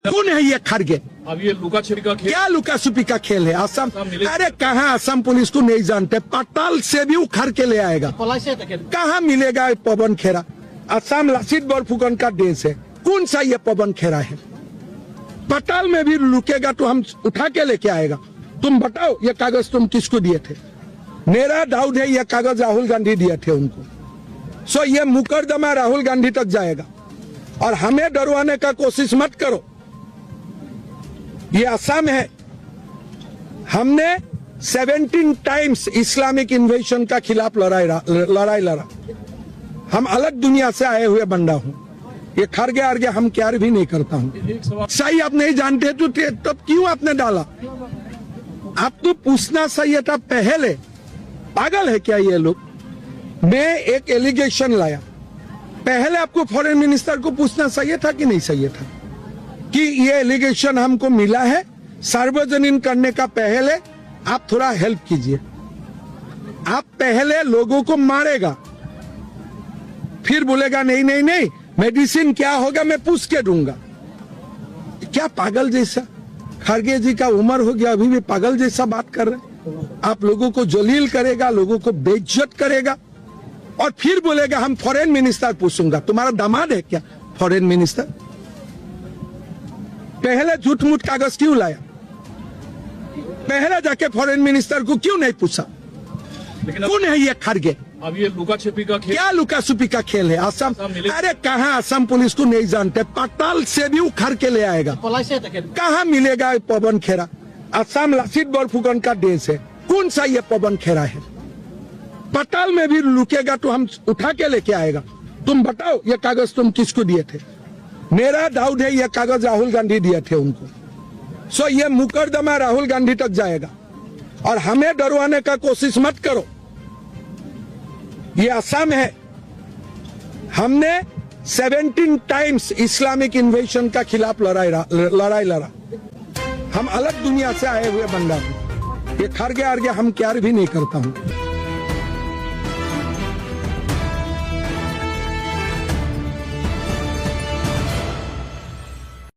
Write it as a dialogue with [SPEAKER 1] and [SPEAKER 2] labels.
[SPEAKER 1] कौन है ये खड़गे?
[SPEAKER 2] अब ये लुका छिपी का खेल,
[SPEAKER 1] क्या लुका छुपी का खेल है? असम, अरे कहाँ असम पुलिस को नहीं जानते, पताल से भी उखड़ के ले आएगा। कहाँ मिलेगा पवन खेरा? असम लासित बोरफुकन का देश है, कौन सा ये पवन खेरा है? पताल में भी लुकेगा तो हम उठा के लेके आएगा। तुम बताओ ये कागज तुम किसको दिए थे? मेरा डाउट है ये कागज राहुल गांधी दिए थे उनको। सो ये मुकदमा राहुल गांधी तक जाएगा और हमें डरवाने का कोशिश मत करो। ये असम है, हमने 17 टाइम्स इस्लामिक इन्वेजन का खिलाफ लड़ाई लड़ा। हम अलग दुनिया से आए हुए बंदा हूं। ये खरगे आरगे हम क्यार भी नहीं करता हूं। सही आप नहीं जानते तो तब क्यों आपने डाला? आप तो पूछना सही था पहले। पागल है क्या ये लोग? मैं एक एलिगेशन लाया, पहले आपको फॉरेन मिनिस्टर को पूछना सही था कि नहीं सही था कि ये एलिगेशन हमको मिला है, सार्वजनिक करने का पहले आप थोड़ा हेल्प कीजिए। आप पहले लोगों को मारेगा, फिर बोलेगा नहीं नहीं नहीं मेडिसिन क्या होगा मैं पूछ के दूंगा। क्या पागल जैसा? खरगे जी का उम्र हो गया अभी भी पागल जैसा बात कर रहे हैं। आप लोगों को जलील करेगा, लोगों को बेइज्जत करेगा और फिर बोलेगा हम फॉरेन मिनिस्टर पूछूंगा। तुम्हारा दामाद है क्या फॉरेन मिनिस्टर? पहले झूठ मूठ कागज क्यों लाया? पहले जाके फॉरेन मिनिस्टर को क्यों नहीं पूछा? कौन है ये खरगे?
[SPEAKER 2] अब ये लुका छिपी का खेल,
[SPEAKER 1] क्या लुका छुपी का खेल है? असम, अरे कहाँ असम पुलिस को नहीं जानते, पताल से भी उखड़ के ले आएगा। कहाँ मिलेगा पवन खेरा? असम लासित बोरफुकन का देश है, कौन सा ये पवन खेरा है? पताल में भी लुकेगा तो हम उठा के लेके आएगा। तुम बताओ ये कागज तुम किसको दिए थे? मेरा डाउट है ये कागज राहुल गांधी दिए थे उनको। सो ये मुकदमा राहुल गांधी तक जाएगा और हमें डरवाने का कोशिश मत करो। ये असम है, हमने 17 टाइम्स इस्लामिक इन्वेजन का खिलाफ लड़ाई लड़ा। हम अलग दुनिया से आए हुए बंदा हूं। ये खरगे आरगे हम क्यार भी नहीं करता हूं।